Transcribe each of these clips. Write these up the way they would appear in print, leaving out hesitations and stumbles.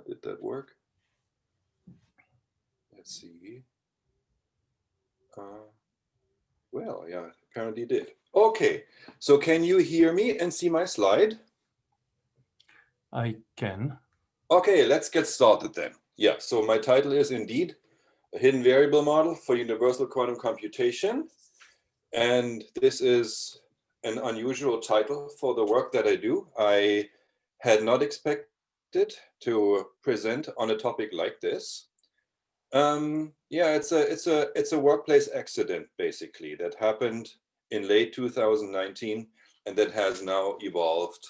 Did that work? Let's see. Well, yeah, apparently did. Okay, so can you hear me and see my slide? I can. Okay, let's get started then. Yeah, so my title is indeed a hidden variable model for universal quantum computation. And this is an unusual title for the work that I do. I had not expected to present on a topic like this. Yeah, it's a workplace accident basically that happened in late 2019 and that has now evolved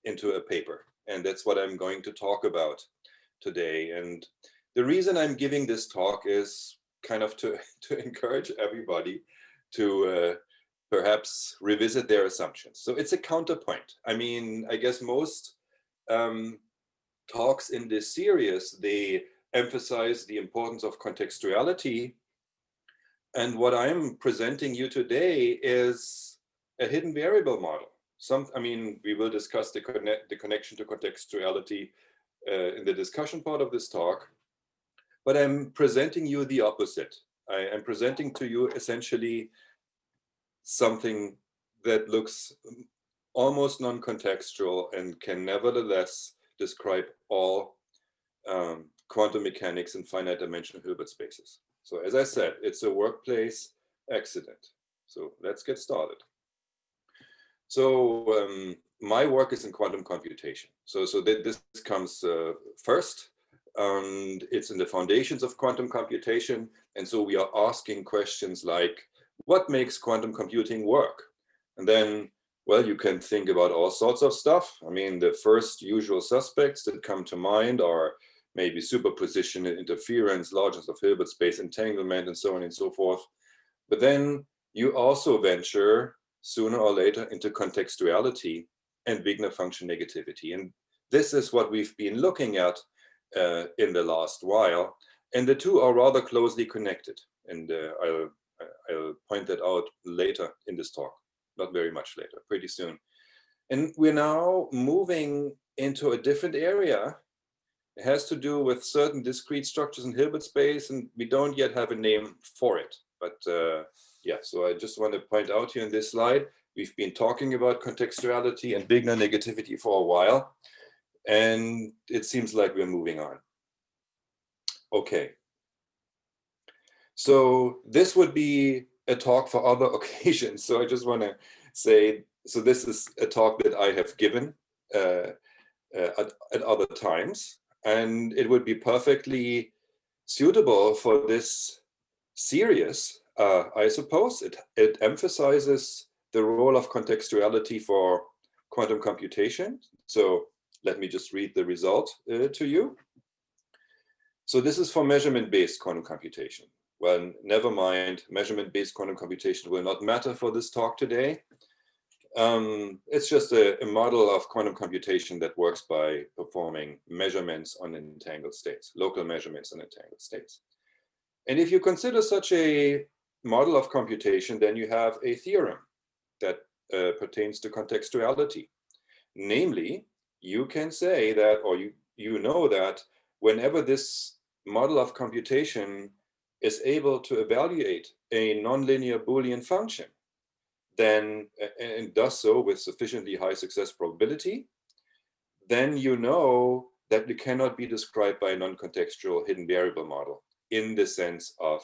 into a paper. And that's what I'm going to talk about today. And the reason I'm giving this talk is kind of to encourage everybody to perhaps revisit their assumptions. So it's a counterpoint. I mean, I guess most talks in this series, they emphasize the importance of contextuality. And what I'm presenting you today is a hidden variable model. I mean, we will discuss the connection to contextuality in the discussion part of this talk, but I'm presenting you the opposite. I am presenting to you essentially something that looks almost non-contextual and can nevertheless describe all quantum mechanics in finite dimensional Hilbert spaces. So as I said, it's a workplace accident. So let's get started. So my work is in quantum computation. So this comes first, and it's in the foundations of quantum computation. And so we are asking questions like, what makes quantum computing work? And then, well, you can think about all sorts of stuff. I mean, the first usual suspects that come to mind are maybe superposition and interference, largeness of Hilbert space entanglement, and so on and so forth. But then you also venture sooner or later into contextuality and Wigner function negativity. And this is what we've been looking at in the last while. And the two are rather closely connected. And I'll point that out later in this talk, not very much later, pretty soon. And we're now moving into a different area. It has to do with certain discrete structures in Hilbert space, and we don't yet have a name for it. But yeah, so I just want to point out here in this slide, we've been talking about contextuality and Wigner negativity for a while, and it seems like we're moving on. Okay. So this would be a talk for other occasions. So I just want to say, so this is a talk that I have given at other times, and it would be perfectly suitable for this series, I suppose. It emphasizes the role of contextuality for quantum computation. So let me just read the result to you. So this is for measurement-based quantum computation. Well, never mind, measurement-based quantum computation will not matter for this talk today. It's just a model of quantum computation that works by performing measurements on entangled states, local measurements on entangled states. And if you consider such a model of computation, then you have a theorem that pertains to contextuality. Namely, you can say that, or you know that whenever this model of computation is able to evaluate a nonlinear Boolean function, then, and does so with sufficiently high success probability, then you know that it cannot be described by a non-contextual hidden variable model in the sense of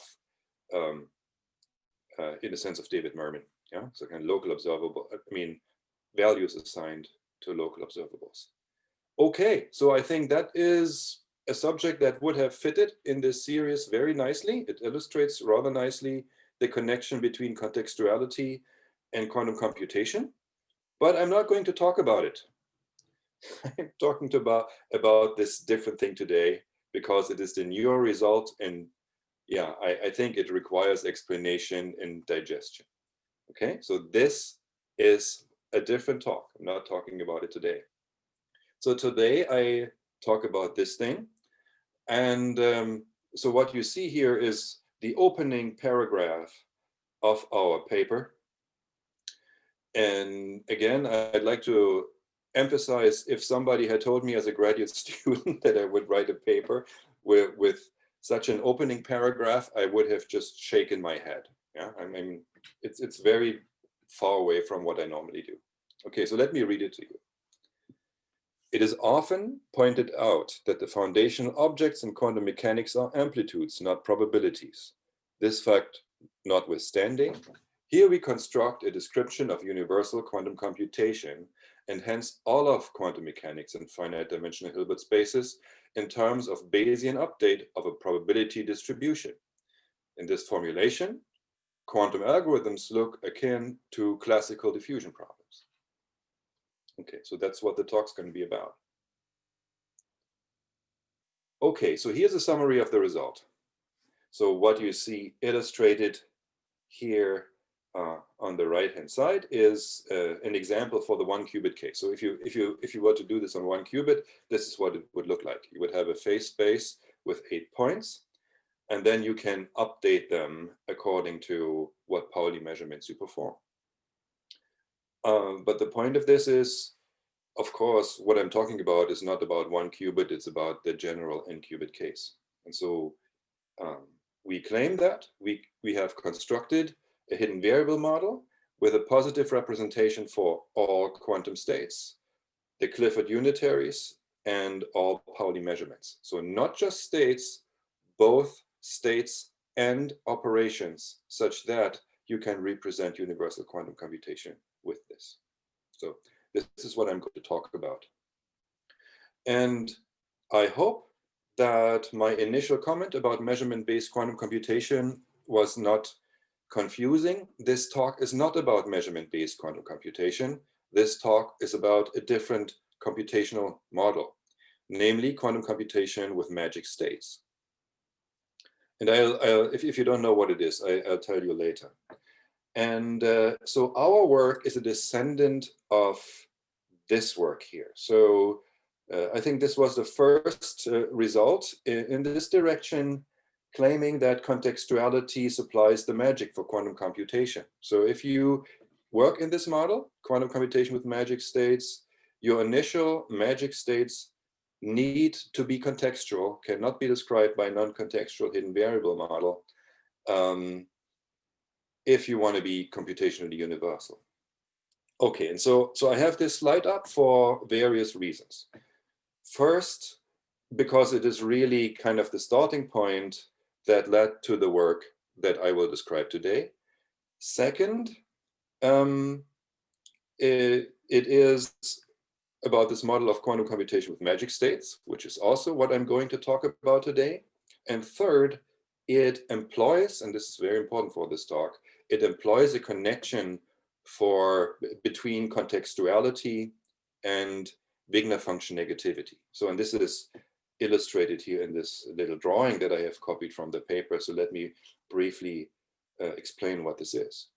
David Mermin. Yeah, so kind of local observable. I mean, values assigned to local observables. Okay, so I think that is a subject that would have fitted in this series very nicely. It illustrates rather nicely the connection between contextuality and quantum computation, but I'm not going to talk about it. I'm talking about this different thing today because it is the newer result, and yeah, I think it requires explanation and digestion. Okay, so this is a different talk. I'm not talking about it today. So today I talk about this thing. And so what you see here is the opening paragraph of our paper. And again, I'd like to emphasize, if somebody had told me as a graduate student that I would write a paper with such an opening paragraph, I would have just shaken my head. Yeah, I mean, it's very far away from what I normally do. Okay, so let me read it to you. It is often pointed out that the foundational objects in quantum mechanics are amplitudes, not probabilities. This fact notwithstanding, here we construct a description of universal quantum computation and hence all of quantum mechanics in finite dimensional Hilbert spaces in terms of Bayesian update of a probability distribution. In this formulation, quantum algorithms look akin to classical diffusion problems. Okay, so that's what the talk's going to be about. Okay, so here's a summary of the result. So what you see illustrated here on the right-hand side is an example for the 1 qubit case. So if you were to do this on 1 qubit, this is what it would look like. You would have a phase space with 8 points, and then you can update them according to what Pauli measurements you perform. But the point of this is, of course, what I'm talking about is not about 1 qubit, it's about the general n-qubit case. And so we claim that we have constructed a hidden variable model with a positive representation for all quantum states, the Clifford unitaries, and all Pauli measurements. So not just states, both states and operations, such that you can represent universal quantum computation with this. So this is what I'm going to talk about. And I hope that my initial comment about measurement-based quantum computation was not confusing. This talk is not about measurement-based quantum computation. This talk is about a different computational model, namely quantum computation with magic states. And if you don't know what it is, I'll tell you later. And so our work is a descendant of this work here. So I think this was the first result in this direction, claiming that contextuality supplies the magic for quantum computation. So if you work in this model, quantum computation with magic states, your initial magic states need to be contextual, cannot be described by a non-contextual hidden variable model if you want to be computationally universal. Okay, and so I have this slide up for various reasons. First, because it is really kind of the starting point that led to the work that I will describe today. Second, it is about this model of quantum computation with magic states, which is also what I'm going to talk about today. And third, it employs, and this is very important for this talk, it employs a connection between contextuality and Wigner function negativity. So, and this is illustrated here in this little drawing that I have copied from the paper. So let me briefly explain what this is.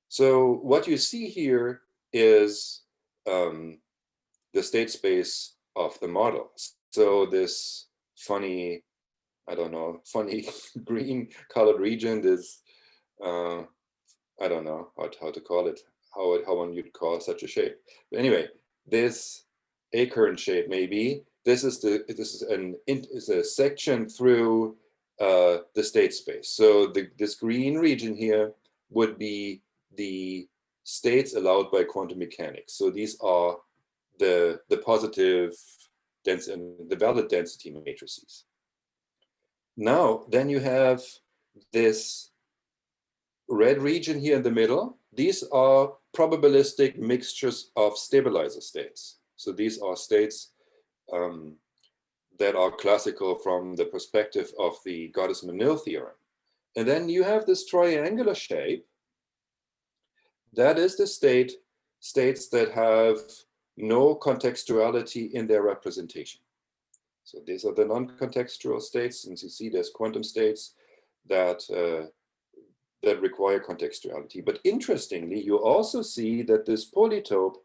So what you see here is the state space of the model. So this funny, I don't know, funny green colored region, this, I don't know how to call it, how one would call such a shape. But anyway, this acorn shape maybe, this is a section through the state space. So this green region here would be the states allowed by quantum mechanics. So these are the positive density, the valid density matrices. Now, then you have this red region here in the middle. These are probabilistic mixtures of stabilizer states. So these are states that are classical from the perspective of the Goddess-Manil theorem. And then you have this triangular shape. That is the states that have no contextuality in their representation. So these are the non-contextual states, and you see there's quantum states that require contextuality. But interestingly, you also see that this polytope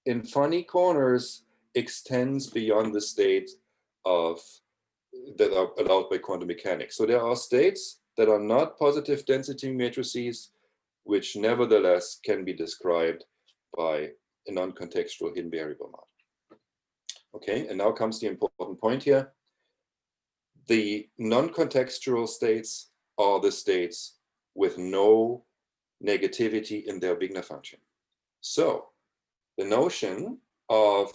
in funny corners extends beyond the state that are allowed by quantum mechanics. So there are states that are not positive density matrices, which nevertheless can be described by a non-contextual hidden variable model. Okay, and now comes the important point here. The non-contextual states are the states with no negativity in their Wigner function. So the notion of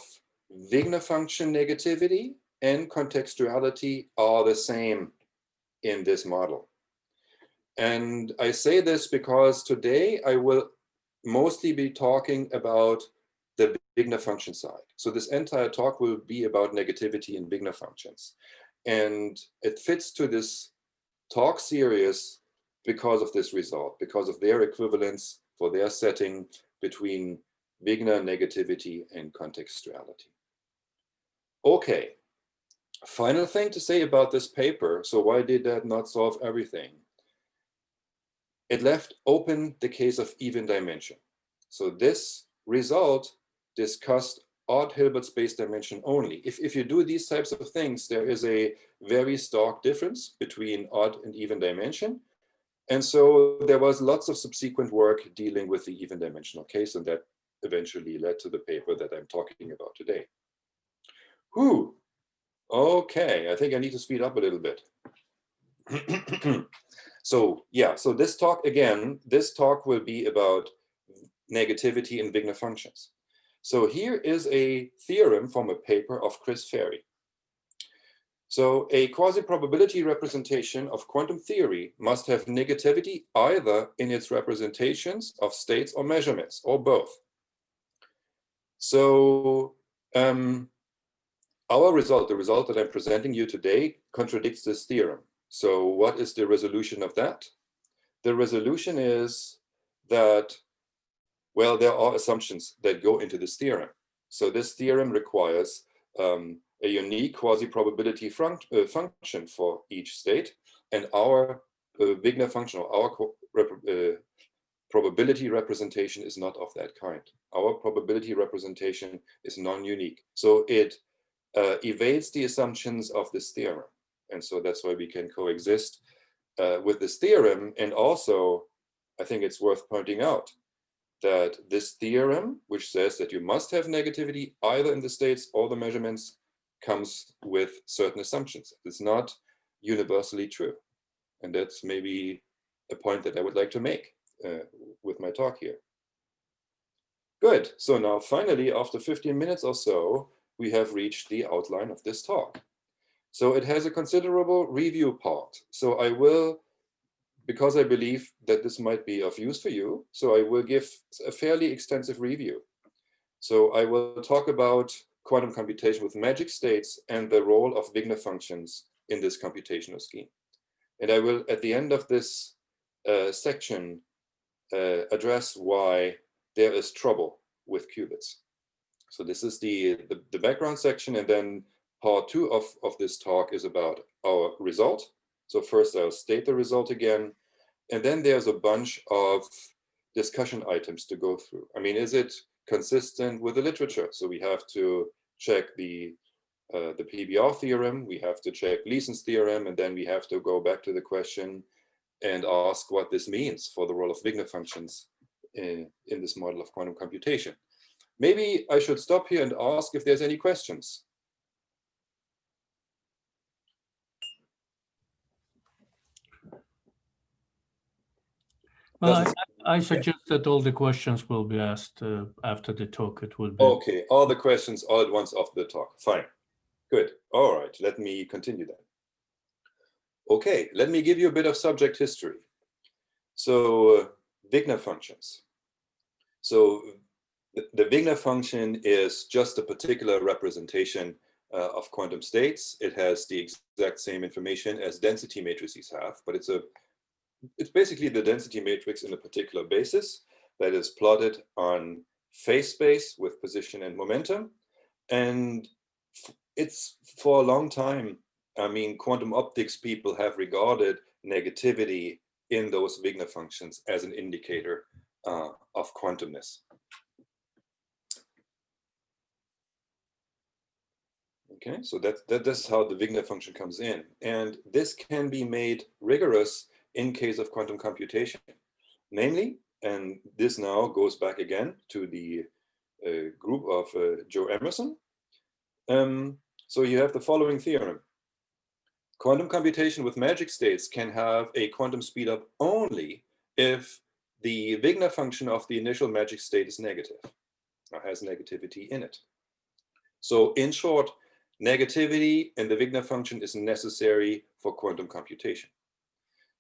Wigner function negativity and contextuality are the same in this model. And I say this because today I will mostly be talking about the Wigner function side. So this entire talk will be about negativity in Wigner functions. And it fits to this talk series because of this result, because of their equivalence for their setting between Wigner negativity and contextuality. Okay, final thing to say about this paper. So why did that not solve everything? It left open the case of even dimension. So this result discussed odd Hilbert space dimension only. If you do these types of things, there is a very stark difference between odd and even dimension. And so there was lots of subsequent work dealing with the even dimensional case, and that eventually led to the paper that I'm talking about today. Whew. Okay, I think I need to speed up a little bit. So yeah, so this talk, again, this talk will be about negativity in Wigner functions. So here is a theorem from a paper of Chris Ferry. So a quasi-probability representation of quantum theory must have negativity either in its representations of states or measurements, or both. So our result, the result that I'm presenting you today, contradicts this theorem. So what is the resolution of that? The resolution is that, well, there are assumptions that go into this theorem. So this theorem requires a unique quasi-probability function for each state, and our Wigner function, or our probability representation, is not of that kind. Our probability representation is non-unique. So it evades the assumptions of this theorem. And so that's why we can coexist with this theorem. And also, I think it's worth pointing out that this theorem, which says that you must have negativity either in the states or the measurements, comes with certain assumptions. It's not universally true. And that's maybe a point that I would like to make with my talk here. Good. So now finally, after 15 minutes or so, we have reached the outline of this talk. So it has a considerable review part. So I will, because I believe that this might be of use for you, so I will give a fairly extensive review. So I will talk about quantum computation with magic states and the role of Wigner functions in this computational scheme. And I will, at the end of this section, address why there is trouble with qubits. So this is the background section, and then part 2 of this talk is about our result. So first I'll state the result again, and then there's a bunch of discussion items to go through. I mean, is it consistent with the literature? So we have to check the PBR theorem, we have to check Gleason's theorem, and then we have to go back to the question and ask what this means for the role of Wigner functions in this model of quantum computation. Maybe I should stop here and ask if there's any questions. Well, I suggest that all the questions will be asked after the talk. It will be okay. All the questions all at once after the talk. Fine. Good. All right. Let me continue then. Okay. Let me give you a bit of subject history. So Wigner functions. So the Wigner function is just a particular representation of quantum states. It has the exact same information as density matrices have, but it's basically the density matrix in a particular basis that is plotted on phase space with position and momentum. And it's for a long time, I mean, quantum optics people have regarded negativity in those Wigner functions as an indicator of quantumness. Okay, so that's how the Wigner function comes in. And this can be made rigorous in case of quantum computation. Namely, and this now goes back again to the group of Joe Emerson. So you have the following theorem. Quantum computation with magic states can have a quantum speedup only if the Wigner function of the initial magic state is negative, or has negativity in it. So in short, negativity in the Wigner function is necessary for quantum computation.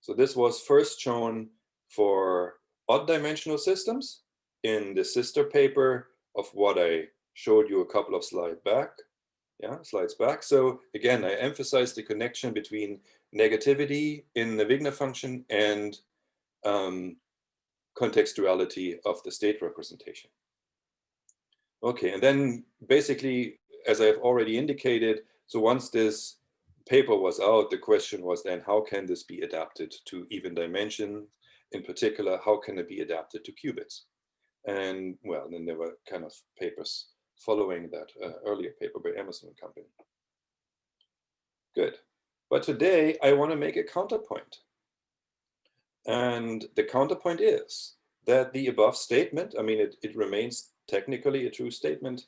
So this was first shown for odd dimensional systems in the sister paper of what I showed you a couple of slides back. So again, I emphasize the connection between negativity in the Wigner function and contextuality of the state representation. Okay, and then basically, as I've already indicated, so once this paper was out, the question was then, how can this be adapted to even dimension? In particular, how can it be adapted to qubits? And well, then there were kind of papers following that earlier paper by Emerson and company. Good. But today I want to make a counterpoint. And the counterpoint is that the above statement, I mean, it remains technically a true statement,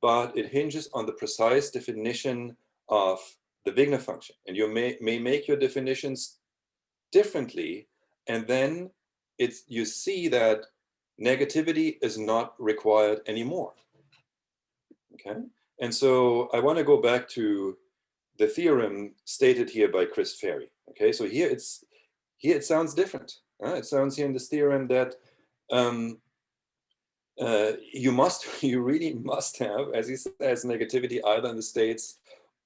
but it hinges on the precise definition of the Wigner function. And you may make your definitions differently, and then you see that negativity is not required anymore. Okay, and so I want to go back to the theorem stated here by Chris Ferry. Okay, so here it sounds different. It sounds here in this theorem that you really must have, as he says, negativity either in the states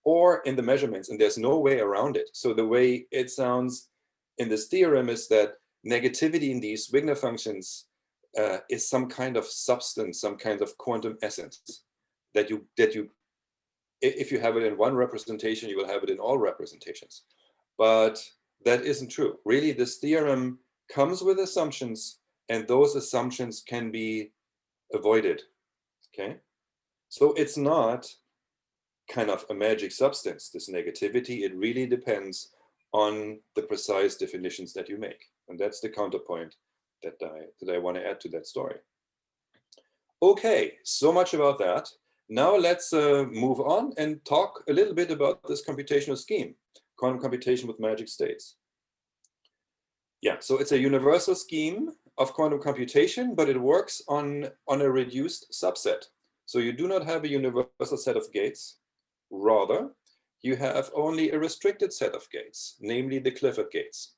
or in the measurements, and there's no way around it. So the way it sounds in this theorem is that negativity in these Wigner functions is some kind of substance, some kind of quantum essence that you, if you have it in one representation, you will have it in all representations. But that isn't true. Really, this theorem comes with assumptions, and those assumptions can be avoided. Okay, so it's not kind of a magic substance, this negativity. It really depends on the precise definitions that you make, and that's the counterpoint that I want to add to that story. Okay, so much about that. Now let's move on and talk a little bit about this computational scheme, quantum computation with magic states. Yeah, so it's a universal scheme of quantum computation, but it works on a reduced subset. So you do not have a universal set of gates. Rather, you have only a restricted set of gates, namely the Clifford gates.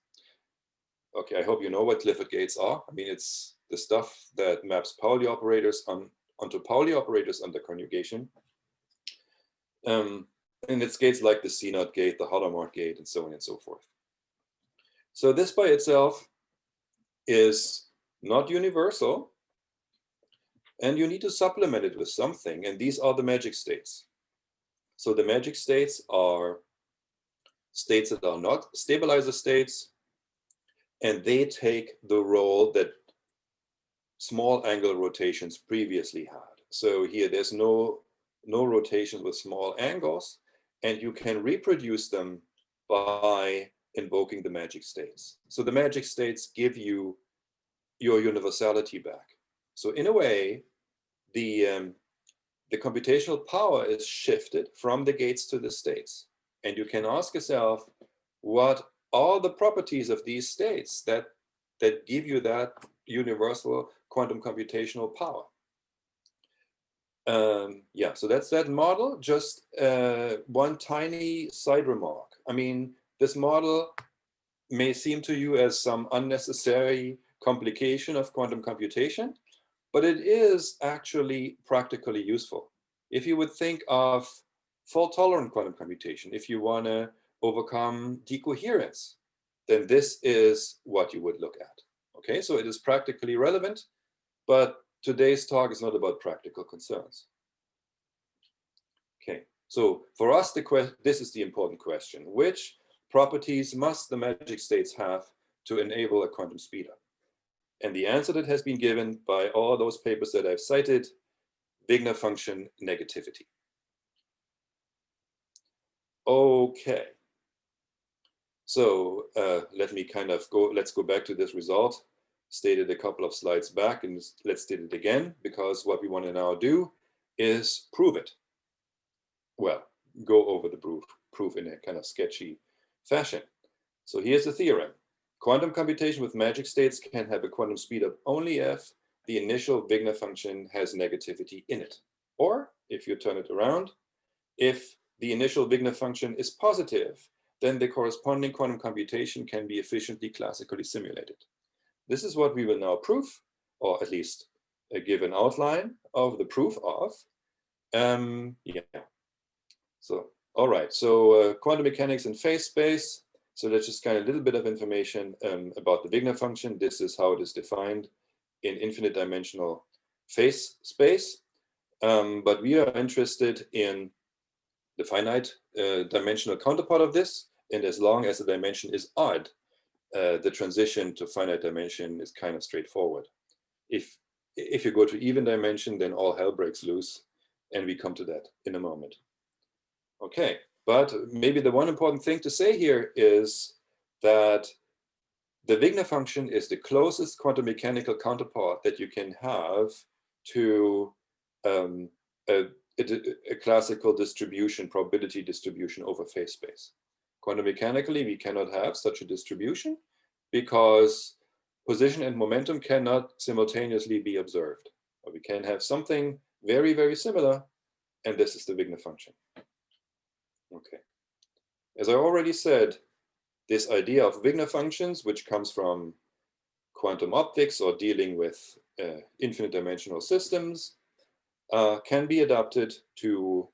Okay, I hope you know what Clifford gates are. I mean, it's the stuff that maps Pauli operators onto Pauli operators under conjugation. And it's gates like the C0 gate, the Hadamard gate, and so on and so forth. So this by itself is not universal, and you need to supplement it with something, and these are the magic states. So the magic states are states that are not stabilizer states, and they take the role that small angle rotations previously had. So here there's no rotations with small angles, and you can reproduce them by invoking the magic states. So the magic states give you your universality back. So in a way, the computational power is shifted from the gates to the states. And you can ask yourself, what are the properties of these states that give you that universal quantum computational power? Yeah, so that's that model. Just one tiny side remark. I mean, this model may seem to you as some unnecessary complication of quantum computation, but it is actually practically useful. If you would think of fault-tolerant quantum computation, if you want to overcome decoherence, then this is what you would look at. Okay, so it is practically relevant, but today's talk is not about practical concerns. Okay, so for us, this is the important question. Which properties must the magic states have to enable a quantum speedup? And the answer that has been given by all those papers that I've cited, Wigner function negativity. Okay. So let's go back to this result. stated a couple of slides back, and let's state it again, because what we want to now do is prove it. Well, go over the proof in a kind of sketchy fashion. So here's the theorem. Quantum computation with magic states can have a quantum speed of only if the initial Wigner function has negativity in it. Or, if you turn it around, if the initial Wigner function is positive, then the corresponding quantum computation can be efficiently classically simulated. This is what we will now prove, or at least give an outline of the proof of. So, all right, so quantum mechanics in phase space. So let's just kind of a little bit of information about the Wigner function. This is how it is defined in infinite dimensional phase space. But we are interested in the finite dimensional counterpart of this. And as long as the dimension is odd, the transition to finite dimension is kind of straightforward. If you go to even dimension, then all hell breaks loose. And we come to that in a moment. Okay, but maybe the one important thing to say here is that the Wigner function is the closest quantum mechanical counterpart that you can have to a classical distribution, probability distribution over phase space. Quantum mechanically, we cannot have such a distribution because position and momentum cannot simultaneously be observed. But we can have something very, very similar, and this is the Wigner function. Okay. As I already said, this idea of Wigner functions, which comes from quantum optics or dealing with infinite dimensional systems, can be adapted to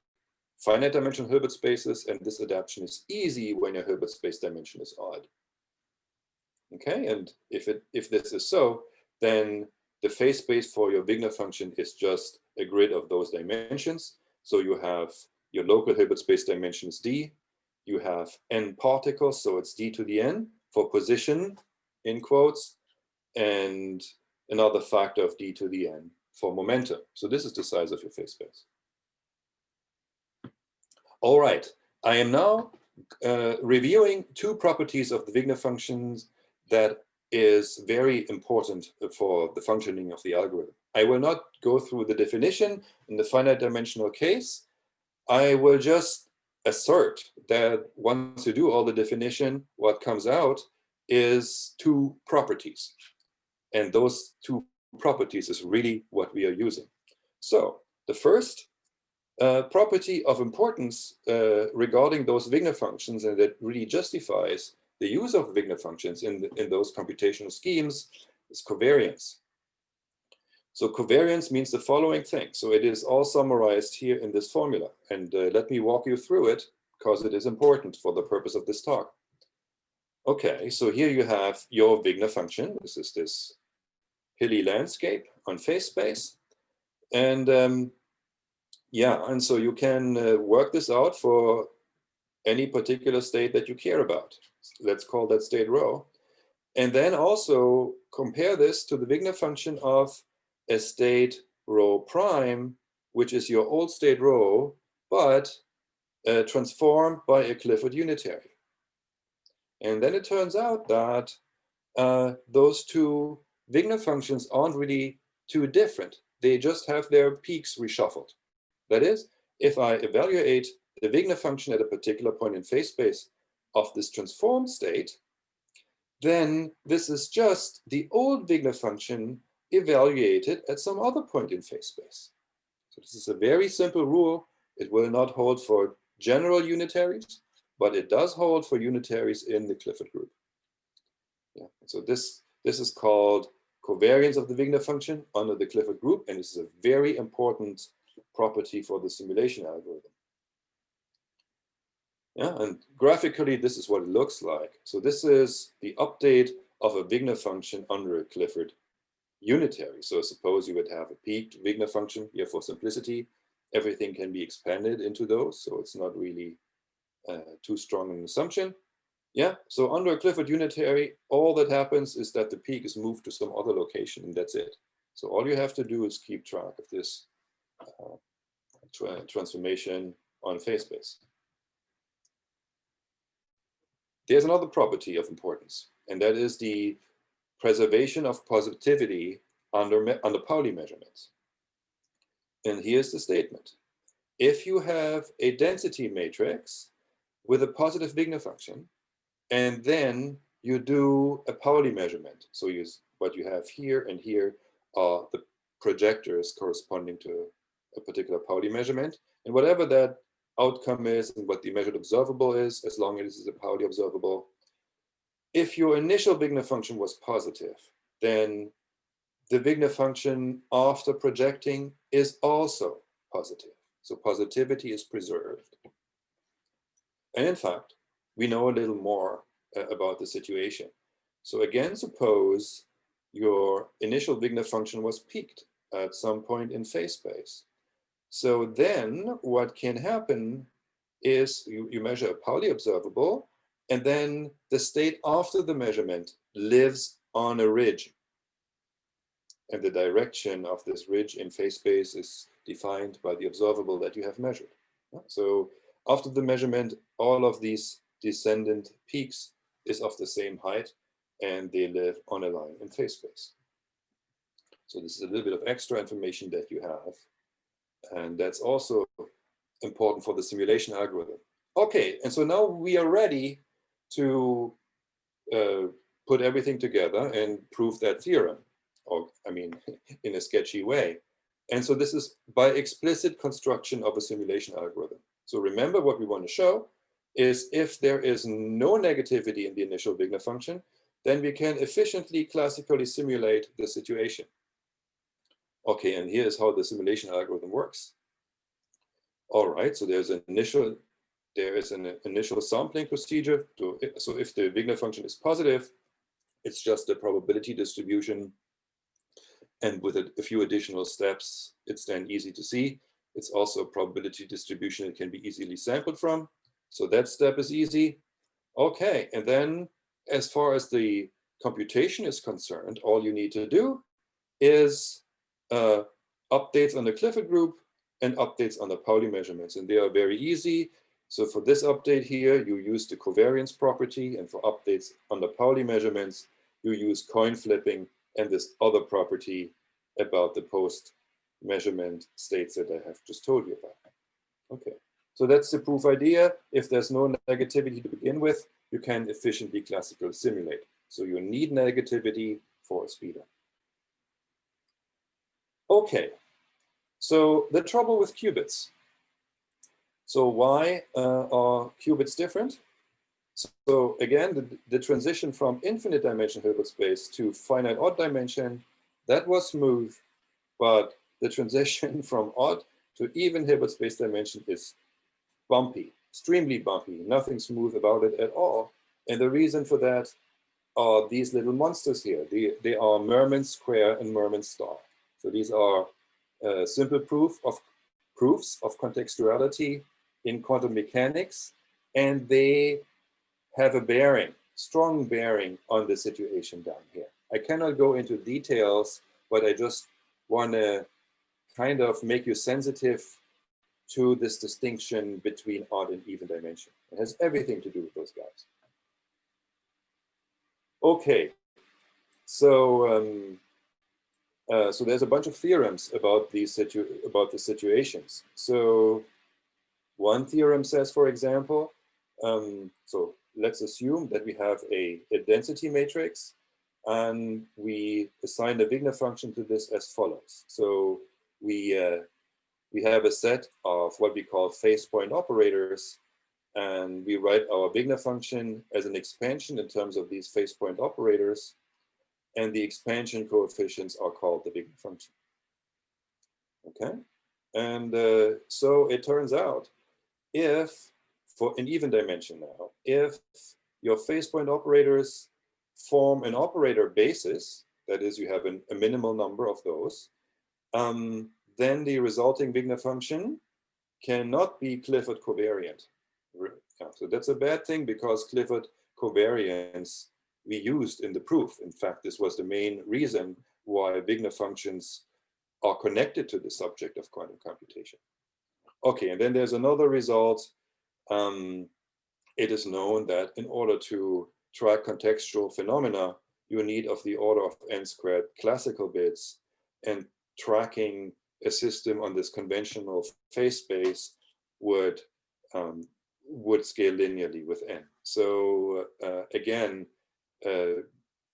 finite dimensional Hilbert spaces, and this adaptation is easy when your Hilbert space dimension is odd. Okay, and if this is so, then the phase space for your Wigner function is just a grid of those dimensions. So you have your local Hilbert space dimension is d. You have n particles, so it's d to the n for position, in quotes, and another factor of d to the n for momentum. So this is the size of your phase space. All right, I am now reviewing two properties of the Wigner functions that is very important for the functioning of the algorithm. I will not go through the definition in the finite dimensional case. I will just assert that once you do all the definition, what comes out is two properties. And those two properties is really what we are using. So the first property of importance regarding those Wigner functions, and that really justifies the use of Wigner functions in those computational schemes, is covariance. So covariance means the following thing. So it is all summarized here in this formula. And let me walk you through it because it is important for the purpose of this talk. Okay, so here you have your Wigner function. This is this hilly landscape on phase space. And yeah, and so you can work this out for any particular state that you care about. Let's call that state rho. And then also compare this to the Wigner function of a state rho prime, which is your old state rho, but transformed by a Clifford unitary. And then it turns out that those two Wigner functions aren't really too different. They just have their peaks reshuffled. That is, if I evaluate the Wigner function at a particular point in phase space of this transformed state, then this is just the old Wigner function evaluated at some other point in phase space. So this is a very simple rule. It will not hold for general unitaries, but it does hold for unitaries in the Clifford group. Yeah. So this is called covariance of the Wigner function under the Clifford group, and this is a very important property for the simulation algorithm. Yeah, and graphically, this is what it looks like. So this is the update of a Wigner function under a Clifford unitary. So suppose you would have a peaked Wigner function here for simplicity. Everything can be expanded into those, so it's not really too strong an assumption. Yeah, so under a Clifford unitary, all that happens is that the peak is moved to some other location, and that's it. So all you have to do is keep track of this transformation on phase space. There's another property of importance, and that is the preservation of positivity under Pauli measurements. And here's the statement. If you have a density matrix with a positive Wigner function, and then you do a Pauli measurement, so what you have here and here are the projectors corresponding to a particular Pauli measurement, and whatever that outcome is and what the measured observable is, as long as it is a Pauli observable, if your initial Wigner function was positive, then the Wigner function after projecting is also positive. So positivity is preserved. And in fact, we know a little more about the situation. So again, suppose your initial Wigner function was peaked at some point in phase space. So then what can happen is you measure a Pauli observable, and then the state after the measurement lives on a ridge. And the direction of this ridge in phase space is defined by the observable that you have measured. So after the measurement, all of these descendant peaks is of the same height, and they live on a line in phase space. So this is a little bit of extra information that you have. And that's also important for the simulation algorithm. Okay, and so now we are ready to put everything together and prove that theorem, or I mean, in a sketchy way. And so this is by explicit construction of a simulation algorithm. So remember, what we want to show is if there is no negativity in the initial Wigner function, then we can efficiently classically simulate the situation. Okay, and here's how the simulation algorithm works. All right, so there is an initial sampling procedure. So if the Wigner function is positive, it's just a probability distribution. And with a few additional steps, it's then easy to see. It's also a probability distribution that can be easily sampled from. So that step is easy. Okay, and then as far as the computation is concerned, all you need to do is updates on the Clifford group and updates on the Pauli measurements, and they are very easy. So for this update here, you use the covariance property, and for updates on the Pauli measurements, you use coin flipping and this other property about the post-measurement states that I have just told you about. Okay, so that's the proof idea. If there's no negativity to begin with, you can efficiently classically simulate. So you need negativity for a speeder. Okay, so the trouble with qubits. So why are qubits different? So again, the transition from infinite dimension Hilbert space to finite odd dimension, that was smooth, but the transition from odd to even Hilbert space dimension is bumpy, extremely bumpy, nothing smooth about it at all. And the reason for that are these little monsters here. They are Mermin square and Mermin star. So these are simple proofs of contextuality in quantum mechanics, and they have a bearing, strong bearing on the situation down here. I cannot go into details, but I just want to kind of make you sensitive to this distinction between odd and even dimension. It has everything to do with those guys. Okay, so so there's a bunch of theorems about the situations. So one theorem says, for example, so let's assume that we have a density matrix, and we assign a Wigner function to this as follows. So we have a set of what we call phase point operators, and we write our Wigner function as an expansion in terms of these phase point operators, and the expansion coefficients are called the Wigner function. Okay, and so it turns out, if for an even dimension now, if your phase point operators form an operator basis, that is, you have a minimal number of those, then the resulting Wigner function cannot be Clifford covariant. So that's a bad thing, because Clifford covariance we used in the proof. In fact, this was the main reason why Wigner functions are connected to the subject of quantum computation. Okay, and then there's another result. It is known that in order to track contextual phenomena, you need of the order of n squared classical bits, and tracking a system on this conventional phase space would scale linearly with n. So again,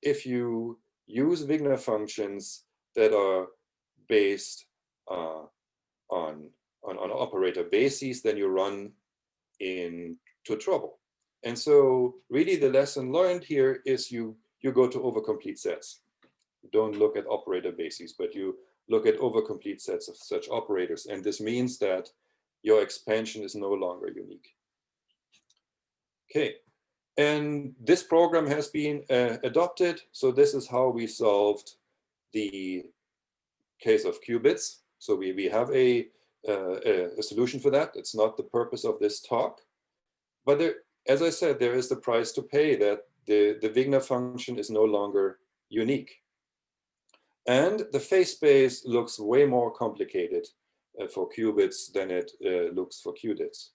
if you use Wigner functions that are based on operator bases, then you run into trouble. And so really the lesson learned here is you go to overcomplete sets. Don't look at operator bases, but you look at overcomplete sets of such operators. And this means that your expansion is no longer unique. Okay, and this program has been adopted. So this is how we solved the case of qubits. So we have a solution for that. It's not the purpose of this talk. But there, as I said, there is the price to pay, that the Wigner function is no longer unique. And the phase space looks way more complicated for qubits than it looks for qubits.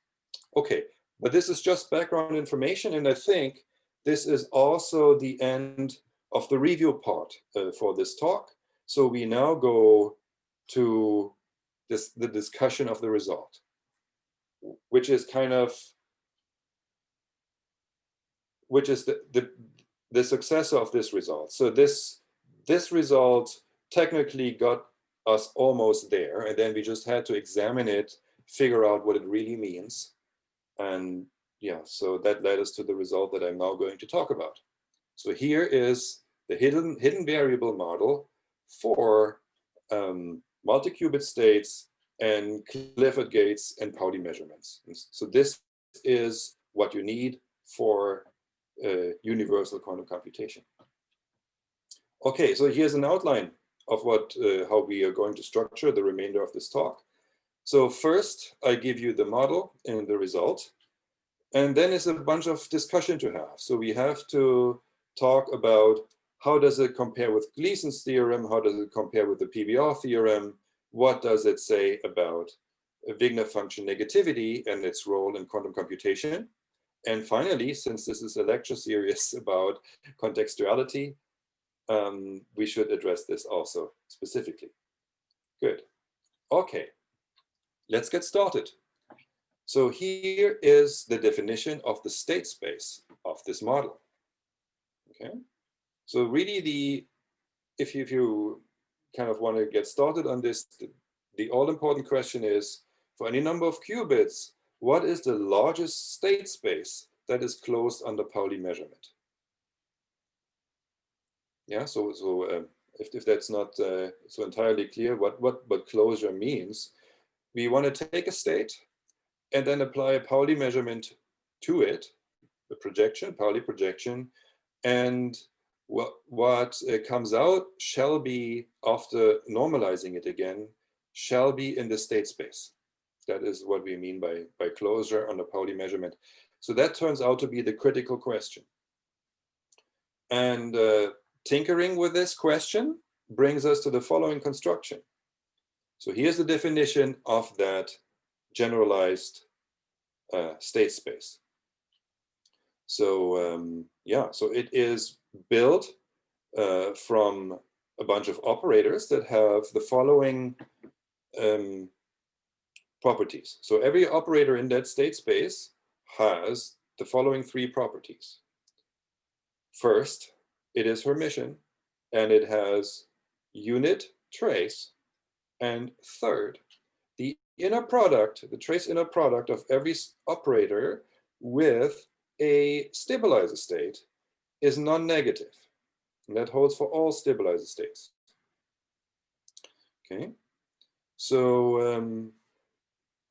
Okay, but this is just background information, and I think this is also the end of the review part for this talk. So we now go to the discussion of the result, which is kind of, which is the successor of this result. So this result technically got us almost there, and then we just had to examine it, figure out what it really means. And yeah, so that led us to the result that I'm now going to talk about. So here is the hidden variable model for multi-qubit states and Clifford gates and Pauli measurements. And so this is what you need for universal quantum computation. Okay, so here's an outline of how we are going to structure the remainder of this talk. So first, I give you the model and the result, and then it's a bunch of discussion to have. So we have to talk about how does it compare with Gleason's theorem, how does it compare with the PBR theorem, what does it say about a Wigner function negativity and its role in quantum computation. And finally, since this is a lecture series about contextuality, we should address this also specifically. Good. Okay, let's get started. So here is the definition of the state space of this model. Okay, so really if you kind of want to get started on this, the all-important question is, for any number of qubits, what is the largest state space that is closed under Pauli measurement? Yeah, so if that's not so entirely clear what closure means, we want to take a state and then apply a Pauli measurement to it, the projection, Pauli projection, and what comes out shall be, after normalizing it again, shall be in the state space. That is what we mean by closure under Pauli measurement. So that turns out to be the critical question. And tinkering with this question brings us to the following construction. So here's the definition of that generalized state space. So yeah, so it is built from a bunch of operators that have the following properties. So every operator in that state space has the following three properties. First, it is Hermitian, and it has unit trace. And third, the inner product, the trace inner product of every operator with a stabilizer state is non-negative. And that holds for all stabilizer states. Okay, so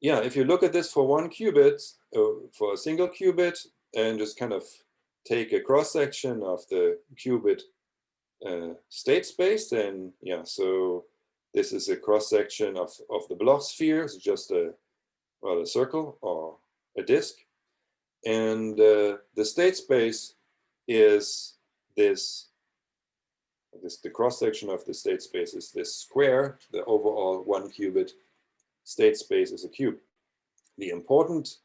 yeah, if you look at this for one qubit, for a single qubit, and just kind of take a cross-section of the qubit state space, then yeah, so this is a cross-section of the Bloch sphere. It's just a circle or a disk. And the state space is the cross-section of the state space is this square. The overall one qubit state space is a cube. The important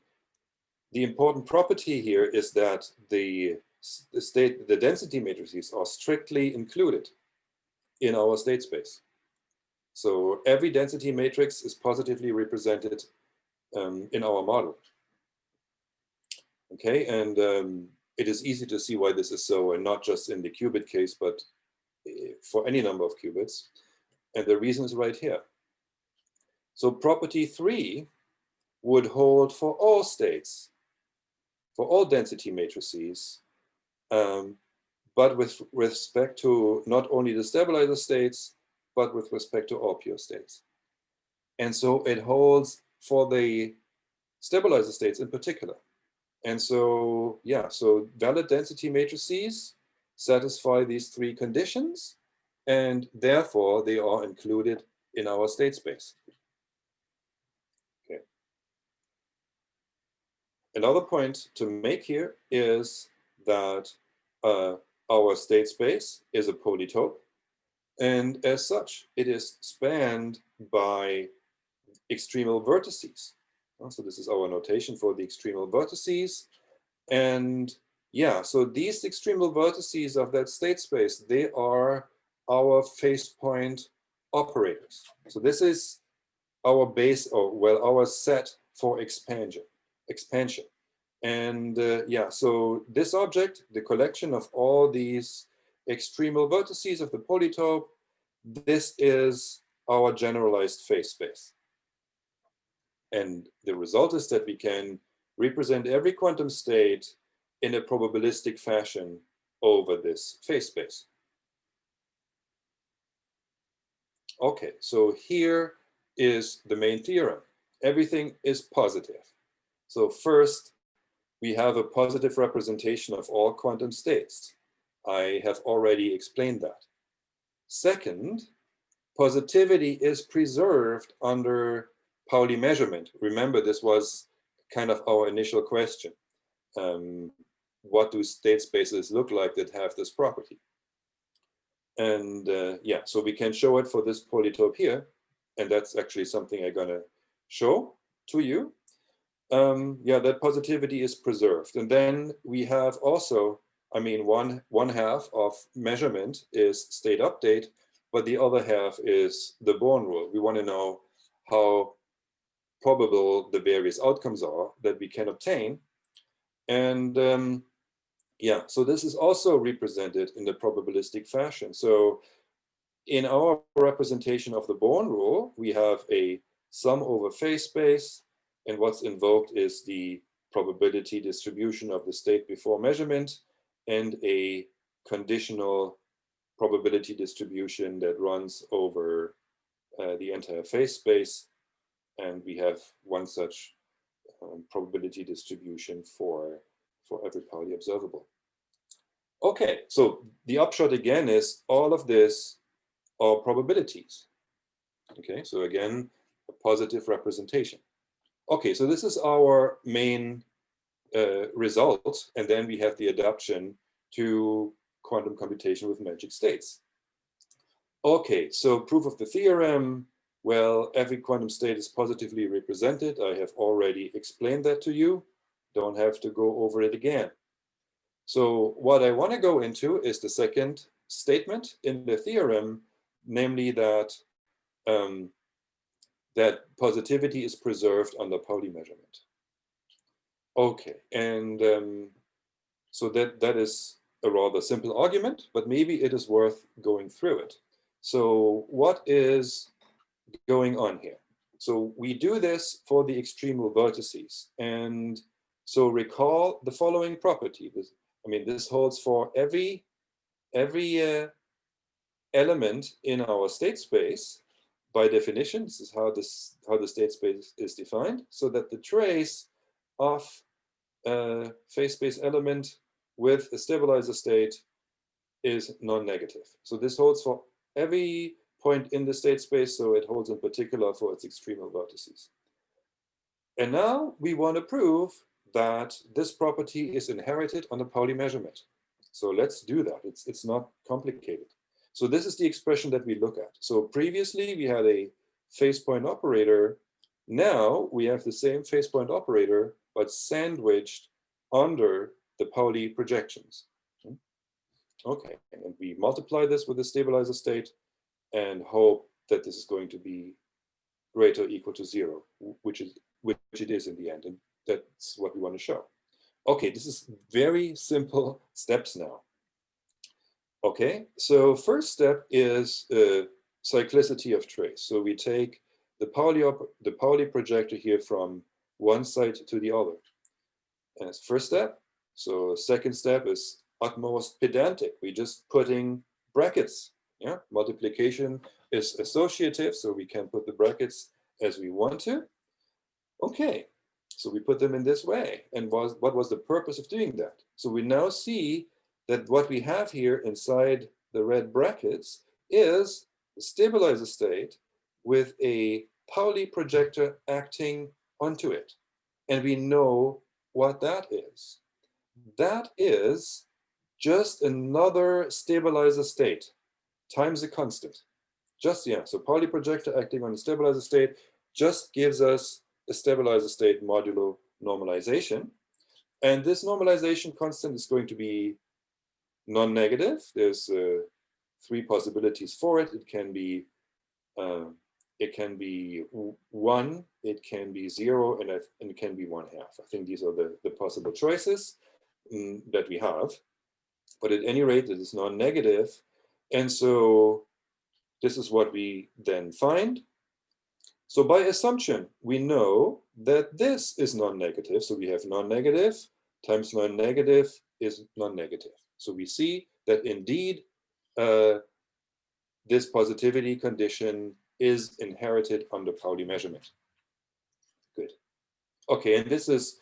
property here is that the the density matrices are strictly included in our state space. So every density matrix is positively represented in our model. Okay, and it is easy to see why this is so, and not just in the qubit case, but for any number of qubits. And the reason is right here. So property 3 would hold for all states, for all density matrices, but with respect to not only the stabilizer states, but with respect to all pure states. And so it holds for the stabilizer states in particular. And so, yeah, so valid density matrices satisfy these 3 conditions, and therefore they are included in our state space. Okay. Another point to make here is that our state space is a polytope, and as such, it is spanned by extremal vertices. So this is our notation for the extremal vertices. And yeah, so these extremal vertices of that state space, they are our phase point operators. So this is our base, or well, our set for expansion. And yeah, so this object, the collection of all these extremal vertices of the polytope, this is our generalized phase space. And the result is that we can represent every quantum state in a probabilistic fashion over this phase space. Okay, so here is the main theorem. Everything is positive. So first, we have a positive representation of all quantum states. I have already explained that. Second, positivity is preserved under Pauli measurement. Remember, this was kind of our initial question. What do state spaces look like that have this property? And yeah, so we can show it for this polytope here. And that's actually something I'm gonna show to you. Yeah, that positivity is preserved. And then we have also, I mean, one half of measurement is state update, but the other half is the Born rule. We want to know how probable the various outcomes are that we can obtain. And yeah, so this is also represented in the probabilistic fashion. So in our representation of the Born rule, we have a sum over phase space, and what's invoked is the probability distribution of the state before measurement and a conditional probability distribution that runs over the entire phase space. And we have one such probability distribution for every Pauli observable. Okay, so the upshot again is all of this are probabilities. Okay, so again, a positive representation. Okay, so this is our main result, and then we have the adaptation to quantum computation with magic states. Okay, so proof of the theorem. Well, every quantum state is positively represented. I have already explained that to you. Don't have to go over it again. So what I want to go into is the second statement in the theorem, namely that that positivity is preserved under Pauli measurement. Okay, and so that is a rather simple argument, but maybe it is worth going through it. So what is going on here? So we do this for the extremal vertices, and so recall the following property. This holds for every element in our state space. By definition, this is how the state space is defined, so that the trace of a phase space element with a stabilizer state is non-negative. So this holds for every point in the state space, so it holds in particular for its extremal vertices. And now we want to prove that this property is inherited on the Pauli measurement. So let's do that. It's not complicated. So this is the expression that we look at. So previously we had a phase point operator. Now we have the same phase point operator, but sandwiched under the Pauli projections. Okay, and we multiply this with the stabilizer state and hope that this is going to be greater or equal to 0, which it is in the end, and that's what we want to show. Okay, this is very simple steps now. Okay, so first step is cyclicity of trace. So we take the Pauli projector here from one side to the other. And it's first step. So second step is utmost pedantic. We're just putting brackets. Yeah, multiplication is associative, so we can put the brackets as we want to. Okay, so we put them in this way. And what was the purpose of doing that? So we now see that what we have here inside the red brackets is the stabilizer state with a Pauli projector acting onto it. And we know what that is. That is just another stabilizer state times a constant. Just, yeah, so Pauli projector acting on the stabilizer state just gives us a stabilizer state modulo normalization. And this normalization constant is going to be non-negative. There's 3 possibilities for it. It can be 1, it can be 0, and it can be 1/2. I think these are the possible choices that we have. But at any rate, it is non-negative. And so this is what we then find. So by assumption, we know that this is non-negative. So we have non-negative times non-negative is non-negative. So we see that indeed this positivity condition is inherited under Pauli measurement. Good. Okay, and this is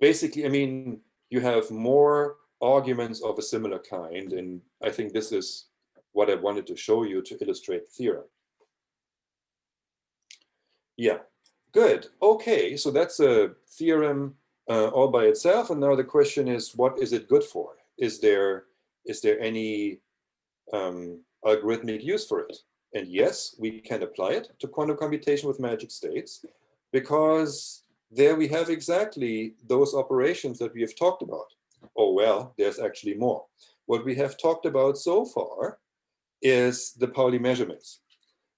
basically, I mean, you have more arguments of a similar kind, and I think this is what I wanted to show you to illustrate the theorem. Yeah, good. Okay, so that's a theorem all by itself, and now the question is, what is it good for? Is there any algorithmic use for it? And yes, we can apply it to quantum computation with magic states, because there we have exactly those operations that we have talked about. Oh, well, there's actually more. What we have talked about so far is the Pauli measurements.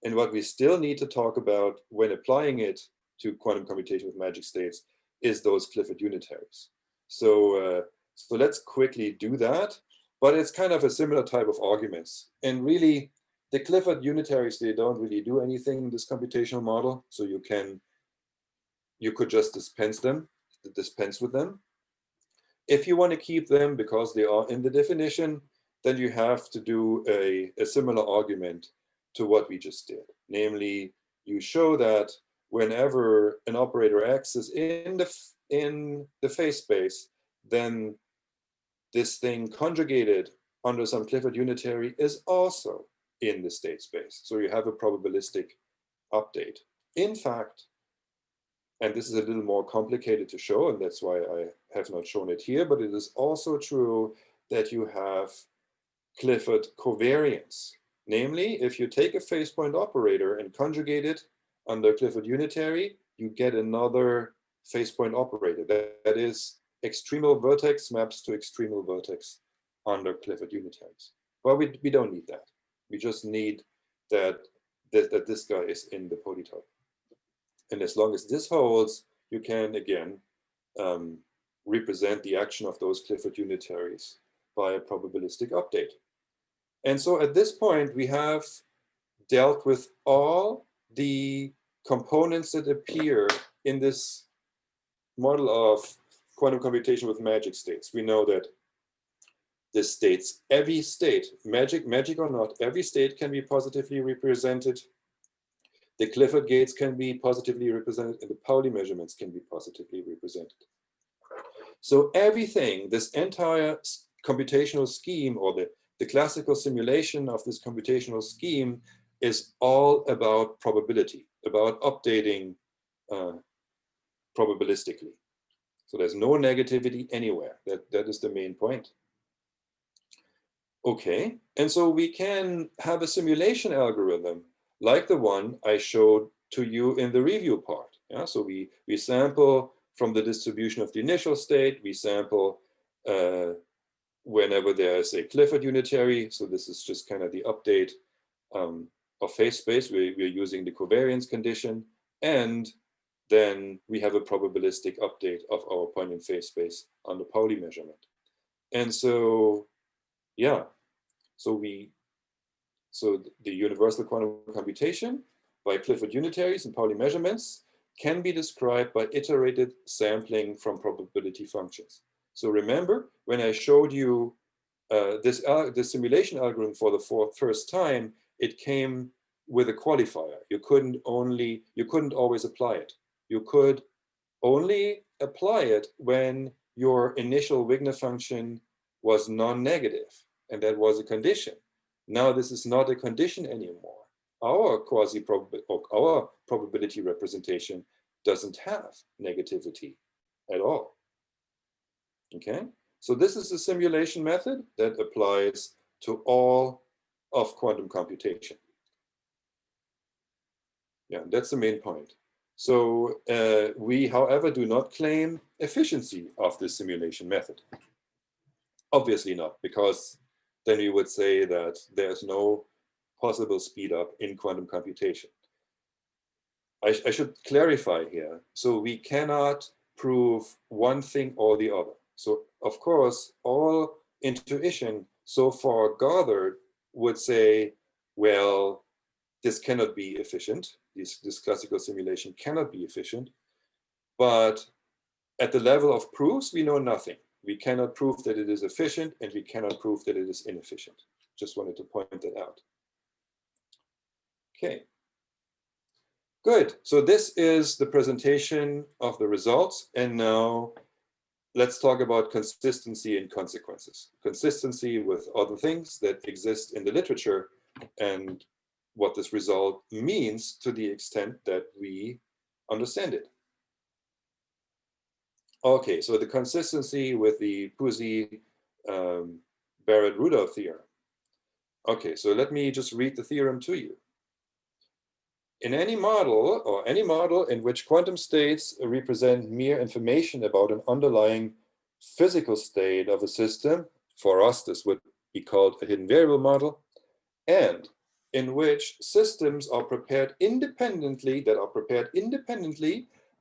And what we still need to talk about when applying it to quantum computation with magic states is those Clifford unitaries. So let's quickly do that. But it's kind of a similar type of arguments. And really, the Clifford unitaries, they don't really do anything in this computational model. So you could just dispense with them. If you want to keep them because they are in the definition, then you have to do a similar argument to what we just did. Namely, you show that whenever an operator X is in the phase space, then this thing conjugated under some Clifford unitary is also in the state space. So you have a probabilistic update. In fact, and this is a little more complicated to show, and that's why I have not shown it here, but it is also true that you have Clifford covariance. Namely, if you take a phase point operator and conjugate it under Clifford unitary, you get another phase point operator. That is, extremal vertex maps to extremal vertex under Clifford unitaries. But we don't need that. We just need that this guy is in the polytope. And as long as this holds, you can, again, represent the action of those Clifford unitaries by a probabilistic update. And so at this point, we have dealt with all the components that appear in this model of quantum computation with magic states. We know that the states, every state, magic or not, every state can be positively represented. The Clifford gates can be positively represented, and the Pauli measurements can be positively represented. So everything, this entire computational scheme, or the classical simulation of this computational scheme, is all about probability, about updating probabilistically. So there's no negativity anywhere. That is the main point. Okay, and so we can have a simulation algorithm like the one I showed to you in the review part. Yeah, so we sample from the distribution of the initial state, we sample whenever there's a Clifford unitary, so this is just kind of the update of phase space, we're using the covariance condition, and then we have a probabilistic update of our point in phase space on the Pauli measurement. And so, yeah, so the universal quantum computation by Clifford unitaries and Pauli measurements can be described by iterated sampling from probability functions. So remember, when I showed you this simulation algorithm for the first time, it came with a qualifier. You couldn't always apply it. You could only apply it when your initial Wigner function was non-negative, and that was a condition. Now this is not a condition anymore. Our probability representation doesn't have negativity at all. Okay, so this is a simulation method that applies to all of quantum computation. Yeah, that's the main point. So we, however, do not claim efficiency of this simulation method. Obviously not, because then we would say that there's no possible speed up in quantum computation. I should clarify here. So we cannot prove one thing or the other. So of course, all intuition so far gathered would say, well, this cannot be efficient. This classical simulation cannot be efficient. But at the level of proofs, we know nothing. We cannot prove that it is efficient, and we cannot prove that it is inefficient. Just wanted to point that out. Okay. Good. So this is the presentation of the results. And now let's talk about consistency and consequences. Consistency with other things that exist in the literature and what this result means to the extent that we understand it. Okay, so the consistency with the Puzy-Barrett-Rudolph theorem. Okay, so let me just read the theorem to you. In any model in which quantum states represent mere information about an underlying physical state of a system, for us this would be called a hidden variable model, and in which systems are prepared independently,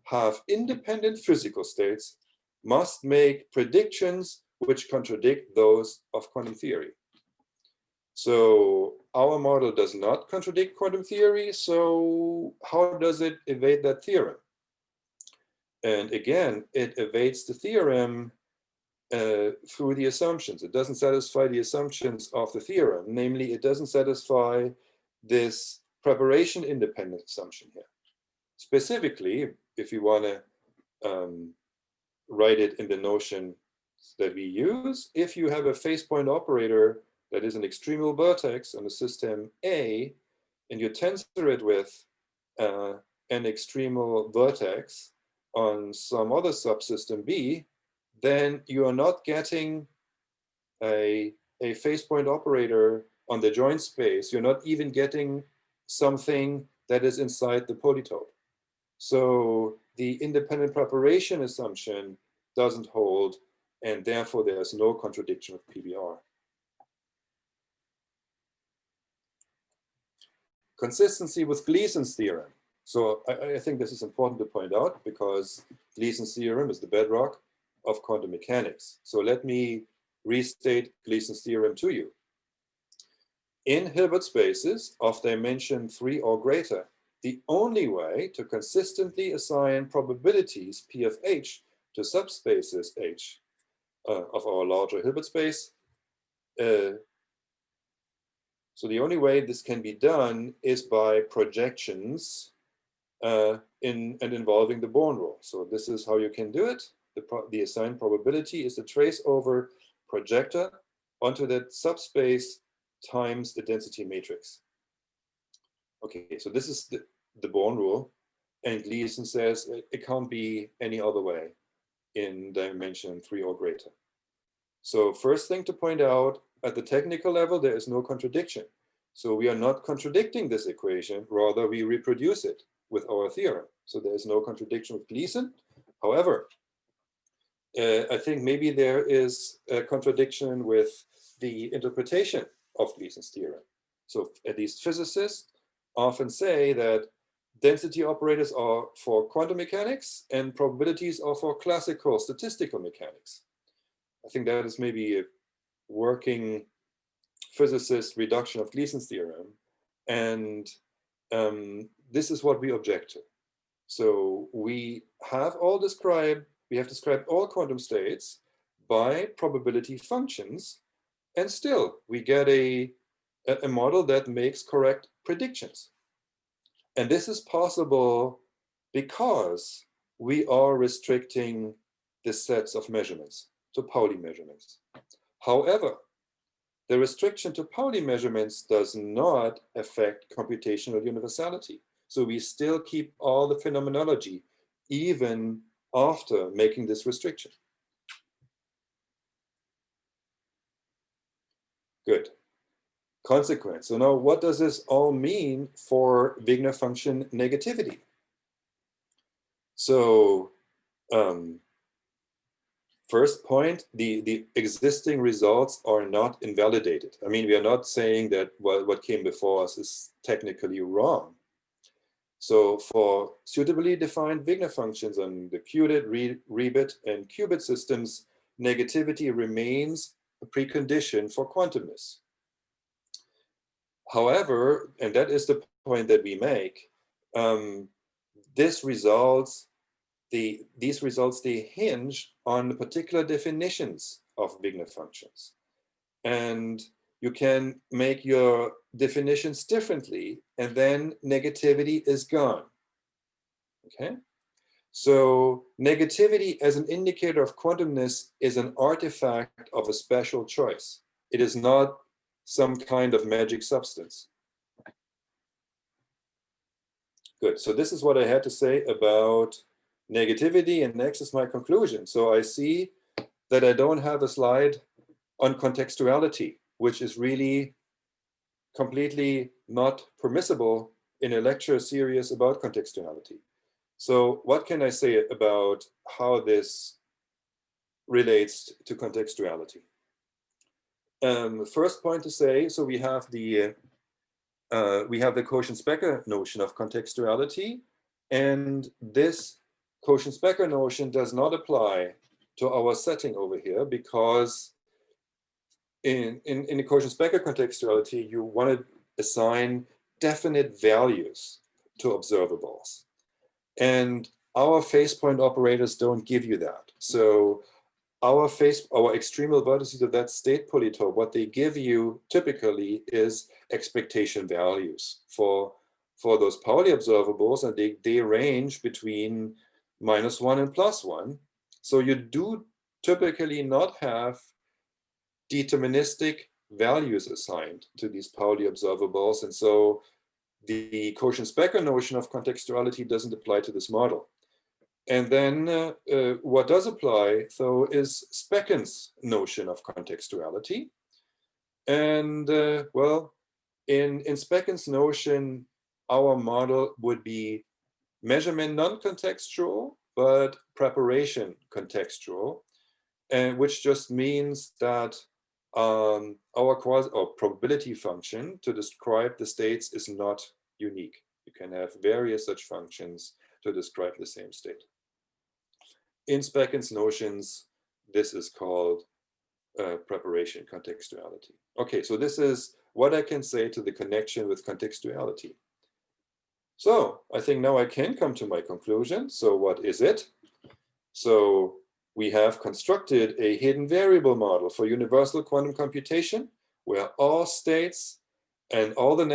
have independent physical states, must make predictions which contradict those of quantum theory. So our model does not contradict quantum theory, so how does it evade that theorem? And again, it evades the theorem through the assumptions. It doesn't satisfy the assumptions of the theorem. Namely, it doesn't satisfy this preparation independent assumption here. Specifically, if you want to write it in the notion that we use, if you have a phase point operator that is an extremal vertex on the system A, and you tensor it with an extremal vertex on some other subsystem B, then you are not getting a phase point operator on the joint space. You're not even getting something that is inside the polytope. So the independent preparation assumption doesn't hold, and therefore there's no contradiction with PBR. Consistency with Gleason's theorem. So I think this is important to point out because Gleason's theorem is the bedrock of quantum mechanics. So let me restate Gleason's theorem to you. In Hilbert spaces of dimension 3 or greater, the only way to consistently assign probabilities P of H to subspaces H of our larger Hilbert space. So the only way this can be done is by projections involving the Born rule. So this is how you can do it. The assigned probability is the trace over projector onto that subspace times the density matrix. Okay, so this is the Born rule, and Gleason says it can't be any other way in dimension 3 or greater. So first thing to point out, at the technical level, there is no contradiction. So we are not contradicting this equation, rather we reproduce it with our theorem. So there is no contradiction with Gleason. However, I think maybe there is a contradiction with the interpretation of Gleason's theorem. So at least physicists often say that density operators are for quantum mechanics and probabilities are for classical statistical mechanics. I think that is maybe a working physicist reduction of Gleason's theorem. And this is what we object to. So we have described all quantum states by probability functions, and still we get a model that makes correct predictions. And this is possible because we are restricting the sets of measurements to Pauli measurements. However, the restriction to Pauli measurements does not affect computational universality. So we still keep all the phenomenology even after making this restriction. Good. Consequence. So now what does this all mean for Wigner function negativity? So first point, the existing results are not invalidated. I mean, we are not saying that what came before us is technically wrong. So for suitably defined Wigner functions on the qubit, rebit, and qubit systems, negativity remains a precondition for quantumness. However, and that is the point that we make, these results, they hinge on the particular definitions of Wigner functions. And you can make your definitions differently, and then negativity is gone. Okay? So negativity as an indicator of quantumness is an artifact of a special choice. It is not some kind of magic substance. Good. So this is what I had to say about negativity, and next is my conclusion. So I see that I don't have a slide on contextuality, which is really completely not permissible in a lecture series about contextuality. So what can I say about how this relates to contextuality? First point to say, so we have the Cauchy-Specker notion of contextuality, and this Cauchy-Specker notion does not apply to our setting over here, because in the Cauchy-Specker contextuality, you want to assign definite values to observables. And our phase point operators don't give you that. So our extremal vertices of that state polytope, what they give you typically is expectation values for those Pauli observables, and they range between -1 and +1. So you do typically not have deterministic values assigned to these Pauli observables. And so the Cauchy-Specker notion of contextuality doesn't apply to this model. And then what does apply, though, is Specken's notion of contextuality. And well, in Specken's notion, our model would be measurement non-contextual, but preparation contextual, and which just means that our probability function to describe the states is not unique. You can have various such functions to describe the same state. In Specken's notions, this is called preparation contextuality. Okay, so this is what I can say to the connection with contextuality. So I think now I can come to my conclusion. So what is it? So we have constructed a hidden variable model for universal quantum computation, where all states and all the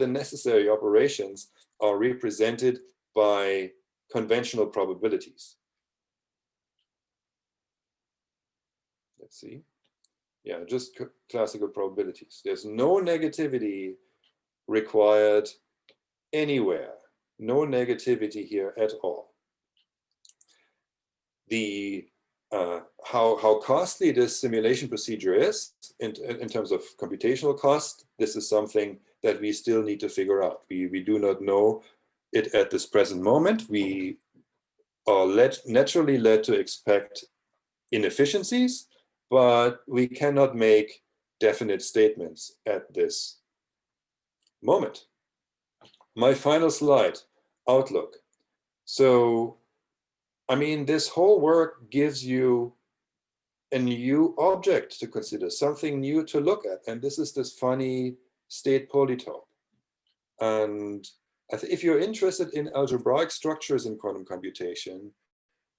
necessary operations are represented by conventional probabilities. Let's see. Yeah, just classical probabilities. There's no negativity required anywhere. No negativity here at all. How costly this simulation procedure is in terms of computational cost, this is something that we still need to figure out. We do not know it at this present moment. We are naturally led to expect inefficiencies, but we cannot make definite statements at this moment. My final slide, outlook. So, I mean, this whole work gives you a new object to consider, something new to look at. And this is this funny state polytope. And if you're interested in algebraic structures in quantum computation,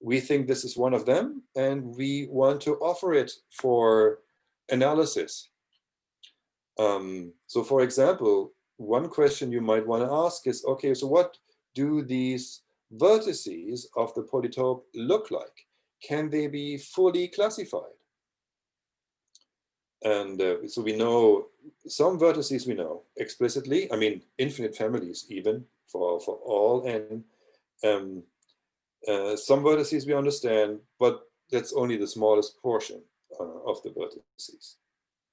we think this is one of them, and we want to offer it for analysis. So for example, one question you might want to ask is, okay, so what do these vertices of the polytope look like? Can they be fully classified? And so we know some vertices we know explicitly, I mean, infinite families even for all n. Some vertices we understand, but that's only the smallest portion of the vertices.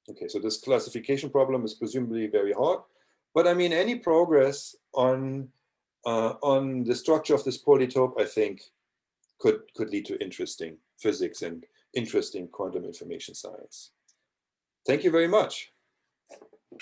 Okay, so this classification problem is presumably very hard, but I mean, any progress on the structure of this polytope, I think, could lead to interesting physics and interesting quantum information science. Thank you very much.